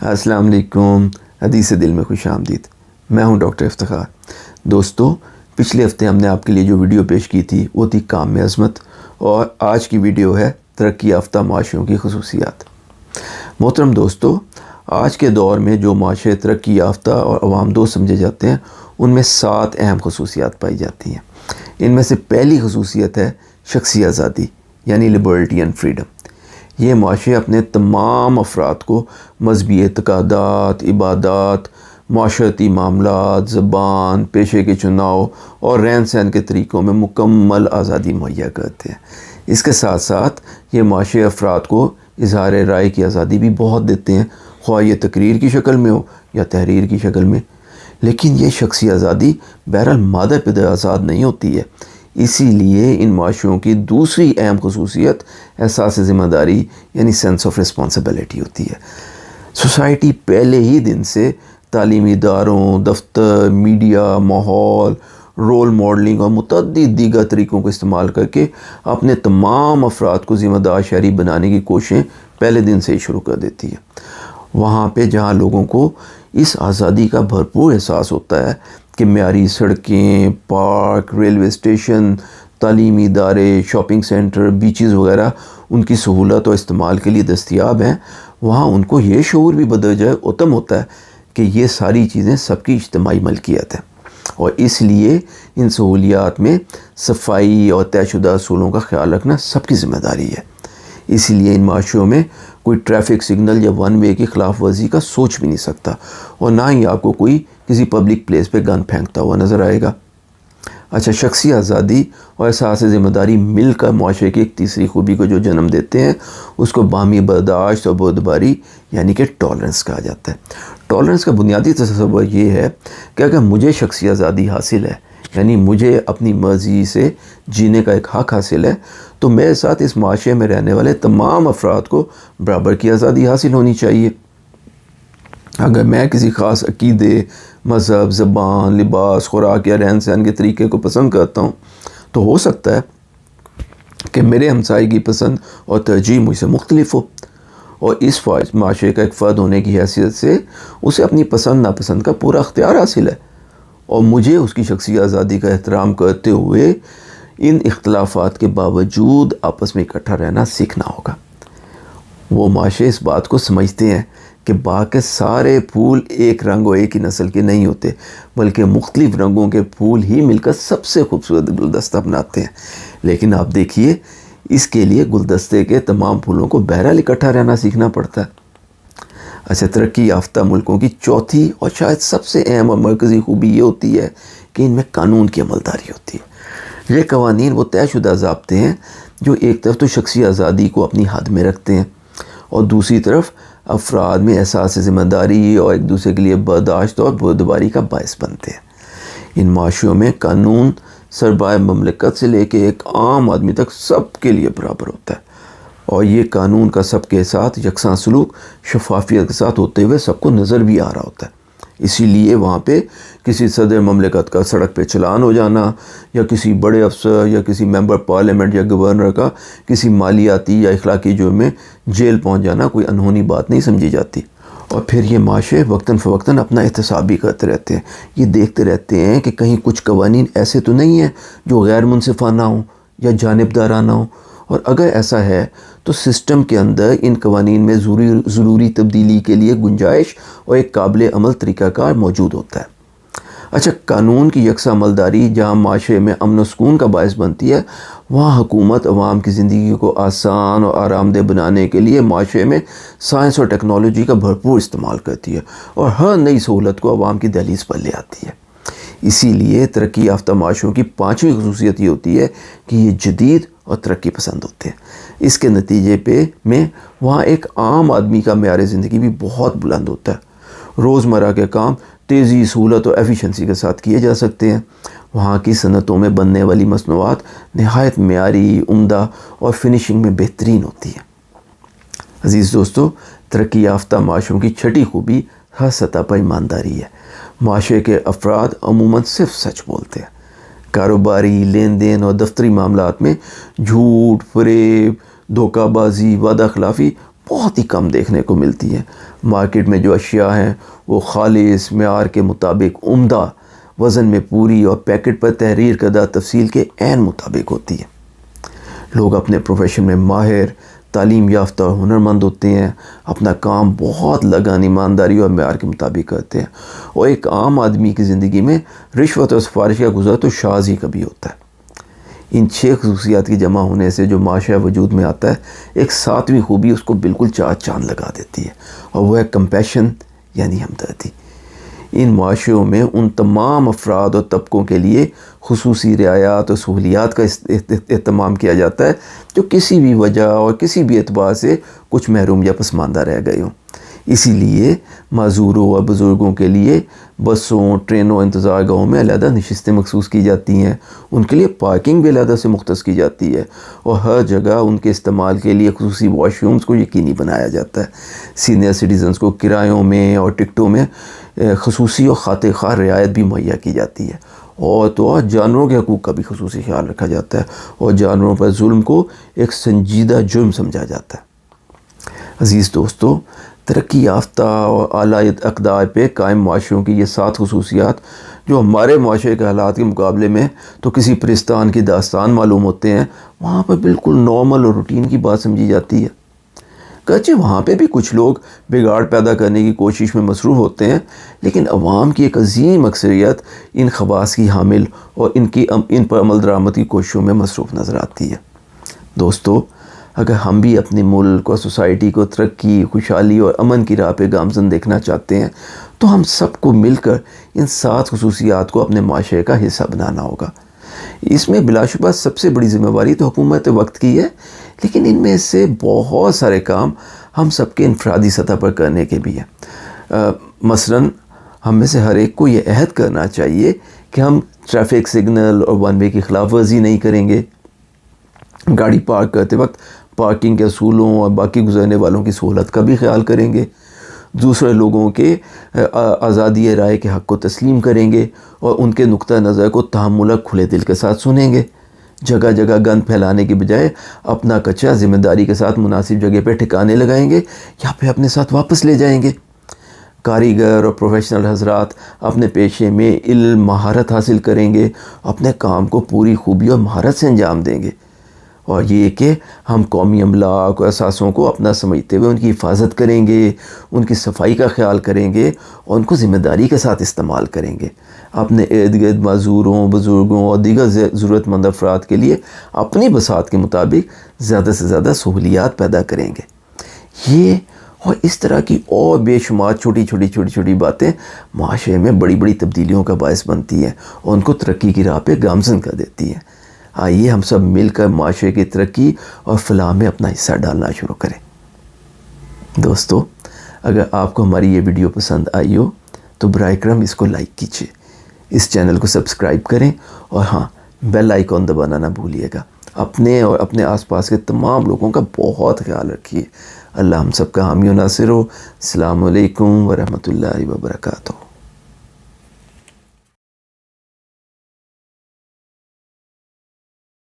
السلام علیکم، حدیث دل میں خوش آمدید۔ میں ہوں ڈاکٹر افتخار۔ دوستو، پچھلے ہفتے ہم نے آپ کے لیے جو ویڈیو پیش کی تھی وہ تھی کام میں عظمت، اور آج کی ویڈیو ہے ترقی یافتہ معاشروں کی خصوصیات۔ محترم دوستو، آج کے دور میں جو معاشرے ترقی یافتہ اور عوام دوست سمجھے جاتے ہیں ان میں 7 اہم خصوصیات پائی جاتی ہیں۔ ان میں سے پہلی خصوصیت ہے شخصی آزادی، یعنی لبرٹی اینڈ فریڈم۔ یہ معاشرے اپنے تمام افراد کو مذہبی اعتقادات، عبادات، معاشرتی معاملات، زبان، پیشے کے چناؤ اور رہن سہن کے طریقوں میں مکمل آزادی مہیا کرتے ہیں۔ اس کے ساتھ ساتھ یہ معاشرے افراد کو اظہار رائے کی آزادی بھی بہت دیتے ہیں، خواہ یہ تقریر کی شکل میں ہو یا تحریر کی شکل میں۔ لیکن یہ شخصی آزادی بہرحال مادہ پدہ آزاد نہیں ہوتی ہے۔ اسی لیے ان معاشروں کی دوسری اہم خصوصیت احساس ذمہ داری، یعنی سینس آف رسپانسبلٹی ہوتی ہے۔ سوسائٹی پہلے ہی دن سے تعلیمی اداروں، دفتر، میڈیا، ماحول، رول ماڈلنگ اور متعدد دیگر طریقوں کو استعمال کر کے اپنے تمام افراد کو ذمہ دار شہری بنانے کی کوششیں پہلے دن سے ہی شروع کر دیتی ہے۔ وہاں پہ جہاں لوگوں کو اس آزادی کا بھرپور احساس ہوتا ہے کہ معیاری سڑکیں، پارک، ریلوے اسٹیشن، تعلیمی ادارے، شاپنگ سینٹر، بیچز وغیرہ ان کی سہولت اور استعمال کے لیے دستیاب ہیں، وہاں ان کو یہ شعور بھی بدرجہ اتم ہوتا ہے کہ یہ ساری چیزیں سب کی اجتماعی ملکیت ہے، اور اس لیے ان سہولیات میں صفائی اور طے شدہ اصولوں کا خیال رکھنا سب کی ذمہ داری ہے۔ اس لیے ان معاشروں میں کوئی ٹریفک سگنل یا ون وے کی خلاف ورزی کا سوچ بھی نہیں سکتا، اور نہ ہی آپ کو کوئی کسی پبلک پلیس پہ گن پھینکتا ہوا نظر آئے گا۔ اچھا، شخصی آزادی اور احساس ذمہ داری مل کر معاشرے کی ایک تیسری خوبی کو جو جنم دیتے ہیں اس کو باہمی برداشت اور بردباری، یعنی کہ ٹالرنس کہا جاتا ہے۔ ٹالرنس کا بنیادی تصور یہ ہے کہ اگر مجھے شخصی آزادی حاصل ہے، یعنی مجھے اپنی مرضی سے جینے کا ایک حق حاصل ہے، تو میرے ساتھ اس معاشرے میں رہنے والے تمام افراد کو برابر کی آزادی حاصل ہونی چاہیے۔ اگر میں کسی خاص عقیدے، مذہب، زبان، لباس، خوراک یا رہن سہن کے طریقے کو پسند کرتا ہوں تو ہو سکتا ہے کہ میرے ہمسائے کی پسند اور ترجیح مجھ سے مختلف ہو، اور اس معاشرے کا ایک فرد ہونے کی حیثیت سے اسے اپنی پسند ناپسند کا پورا اختیار حاصل ہے، اور مجھے اس کی شخصی آزادی کا احترام کرتے ہوئے ان اختلافات کے باوجود آپس میں اکٹھا رہنا سیکھنا ہوگا۔ وہ معاشرے اس بات کو سمجھتے ہیں کہ باغ کے سارے پھول ایک رنگ اور ایک ہی نسل کے نہیں ہوتے، بلکہ مختلف رنگوں کے پھول ہی مل کر سب سے خوبصورت گلدستہ بناتے ہیں۔ لیکن آپ دیکھیے، اس کے لیے گلدستے کے تمام پھولوں کو بہرحال اکٹھا رہنا سیکھنا پڑتا ہے۔ اچھا، ترقی یافتہ ملکوں کی چوتھی اور شاید سب سے اہم اور مرکزی خوبی یہ ہوتی ہے کہ ان میں قانون کی عملداری ہوتی ہے۔ یہ قوانین وہ طے شدہ ضابطے ہیں جو ایک طرف تو شخصی آزادی کو اپنی حد میں رکھتے ہیں، اور دوسری طرف افراد میں احساس ذمہ داری اور ایک دوسرے کے لیے برداشت اور بردباری کا باعث بنتے ہیں۔ ان معاشروں میں قانون سربراہ مملکت سے لے کے ایک عام آدمی تک سب کے لیے برابر ہوتا ہے، اور یہ قانون کا سب کے ساتھ یکساں سلوک شفافیت کے ساتھ ہوتے ہوئے سب کو نظر بھی آ رہا ہوتا ہے۔ اسی لیے وہاں پہ کسی صدر مملکت کا سڑک پہ چلان ہو جانا، یا کسی بڑے افسر یا کسی ممبر پارلیمنٹ یا گورنر کا کسی مالیاتی یا اخلاقی جرم میں جیل پہنچ جانا کوئی انہونی بات نہیں سمجھی جاتی۔ اور پھر یہ معاشرے وقتاً فوقتاً اپنا احتساب بھی کرتے رہتے ہیں، یہ دیکھتے رہتے ہیں کہ کہیں کچھ قوانین ایسے تو نہیں ہیں جو غیر منصفانہ ہوں یا جانبدارانہ ہوں، اور اگر ایسا ہے تو سسٹم کے اندر ان قوانین میں ضروری تبدیلی کے لیے گنجائش اور ایک قابل عمل طریقہ کار موجود ہوتا ہے۔ اچھا، قانون کی یکساں عملداری جہاں معاشرے میں امن و سکون کا باعث بنتی ہے، وہاں حکومت عوام کی زندگی کو آسان اور آرام دہ بنانے کے لیے معاشرے میں سائنس اور ٹیکنالوجی کا بھرپور استعمال کرتی ہے، اور ہر نئی سہولت کو عوام کی دہلیز پر لے آتی ہے۔ اسی لیے ترقی یافتہ معاشروں کی 5ویں خصوصیت یہ ہوتی ہے کہ یہ جدید اور ترقی پسند ہوتے ہیں۔ اس کے نتیجے میں وہاں ایک عام آدمی کا معیار زندگی بھی بہت بلند ہوتا ہے۔ روزمرہ کے کام تیزی، سہولت اور ایفیشنسی کے ساتھ کیے جا سکتے ہیں۔ وہاں کی صنعتوں میں بننے والی مصنوعات نہایت معیاری، عمدہ اور فنیشنگ میں بہترین ہوتی ہیں۔ عزیز دوستو، ترقی یافتہ معاشروں کی 6ٹھی خوبی ہر سطح پر ایمانداری ہے۔ معاشرے کے افراد عموماً صرف سچ بولتے ہیں۔ کاروباری، لین دین اور دفتری معاملات میں جھوٹ، فریب، دھوکہ بازی، وعدہ خلافی بہت ہی کم دیکھنے کو ملتی ہیں۔ مارکیٹ میں جو اشیاء ہیں وہ خالص معیار کے مطابق عمدہ وزن میں پوری اور پیکٹ پر تحریر کردہ تفصیل کے عین مطابق ہوتی ہے۔ لوگ اپنے پروفیشن میں ماہر، تعلیم یافتہ اور ہنرمند ہوتے ہیں، اپنا کام بہت لگن، ایمانداری اور معیار کے مطابق کرتے ہیں، اور ایک عام آدمی کی زندگی میں رشوت اور سفارش کا گزر تو شاذ ہی کبھی ہوتا ہے۔ ان 6 خصوصیات کی جمع ہونے سے جو معاشرہ وجود میں آتا ہے، ایک 7ویں خوبی اس کو بالکل چار چاند لگا دیتی ہے، اور وہ ہے کمپیشن، یعنی ہمدردی۔ ان معاشروں میں ان تمام افراد اور طبقوں کے لیے خصوصی رعایات اور سہولیات کا اہتمام کیا جاتا ہے جو کسی بھی وجہ اور کسی بھی اعتبار سے کچھ محروم یا پسماندہ رہ گئے ہوں۔ اسی لیے معذوروں اور بزرگوں کے لیے بسوں، ٹرینوں، انتظار گاہوں میں علیحدہ نشستیں مخصوص کی جاتی ہیں، ان کے لیے پارکنگ بھی علیحدہ سے مختص کی جاتی ہے، اور ہر جگہ ان کے استعمال کے لیے خصوصی واش رومز کو یقینی بنایا جاتا ہے۔ سینئر سٹیزنز کو کرایوں میں اور ٹکٹوں میں خصوصی اور خاطر خواہ رعایت بھی مہیا کی جاتی ہے، اور تو اور جانوروں کے حقوق کا بھی خصوصی خیال رکھا جاتا ہے، اور جانوروں پر ظلم کو ایک سنجیدہ جرم سمجھا جاتا ہے۔ عزیز دوستو، ترقی یافتہ اور اعلیٰ اقدار پہ قائم معاشروں کی یہ 7 خصوصیات جو ہمارے معاشرے کے حالات کے مقابلے میں تو کسی پرستان کی داستان معلوم ہوتے ہیں، وہاں پر بالکل نارمل اور روٹین کی بات سمجھی جاتی ہے۔ گرچہ وہاں پہ بھی کچھ لوگ بگاڑ پیدا کرنے کی کوشش میں مصروف ہوتے ہیں، لیکن عوام کی ایک عظیم اکثریت ان خواص کی حامل اور ان پر عمل درآمد کی کوششوں میں مصروف نظر آتی ہے۔ دوستو، اگر ہم بھی اپنے ملک اور سوسائٹی کو ترقی، خوشحالی اور امن کی راہ پہ گامزن دیکھنا چاہتے ہیں تو ہم سب کو مل کر ان 7 خصوصیات کو اپنے معاشرے کا حصہ بنانا ہوگا۔ اس میں بلا شبہ سب سے بڑی ذمہ داری تو حکومت وقت کی ہے، لیکن ان میں سے بہت سارے کام ہم سب کے انفرادی سطح پر کرنے کے بھی ہیں۔ مثلاً ہم میں سے ہر ایک کو یہ عہد کرنا چاہیے کہ ہم ٹریفک سگنل اور ون وے کی خلاف ورزی نہیں کریں گے، گاڑی پارک کرتے وقت پارکنگ کے اصولوں اور باقی گزرنے والوں کی سہولت کا بھی خیال کریں گے، دوسرے لوگوں کے آزادی رائے کے حق کو تسلیم کریں گے، اور ان کے نقطہ نظر کو تحمل کھلے دل کے ساتھ سنیں گے۔ جگہ جگہ گند پھیلانے کی بجائے اپنا کچرا ذمہ داری کے ساتھ مناسب جگہ پہ ٹھکانے لگائیں گے یا پھر اپنے ساتھ واپس لے جائیں گے۔ کاریگر اور پروفیشنل حضرات اپنے پیشے میں علم، مہارت حاصل کریں گے، اپنے کام کو پوری خوبی اور مہارت سے انجام دیں گے، اور یہ کہ ہم قومی املاک اور اثاثوں کو اپنا سمجھتے ہوئے ان کی حفاظت کریں گے، ان کی صفائی کا خیال کریں گے اور ان کو ذمہ داری کے ساتھ استعمال کریں گے۔ اپنے ارد گرد معذوروں، بزرگوں اور دیگر ضرورت مند افراد کے لیے اپنی بساط کے مطابق زیادہ سے زیادہ سہولیات پیدا کریں گے۔ یہ اور اس طرح کی اور بے شمار چھوٹی باتیں معاشرے میں بڑی بڑی تبدیلیوں کا باعث بنتی ہیں اور ان کو ترقی کی راہ پہ گامزن کر دیتی ہیں۔ آئیے ہم سب مل کر معاشرے کی ترقی اور فلاح میں اپنا حصہ ڈالنا شروع کریں۔ دوستو، اگر آپ کو ہماری یہ ویڈیو پسند آئی ہو تو برائے کرم اس کو لائک کیجیے، اس چینل کو سبسکرائب کریں، اور ہاں، بیل آئیکن دبانا نہ بھولیے گا۔ اپنے اور اپنے آس پاس کے تمام لوگوں کا بہت خیال رکھیے۔ اللہ ہم سب کا حامی و ناصر ہو۔ السلام علیکم ورحمۃ اللہ وبرکاتہ۔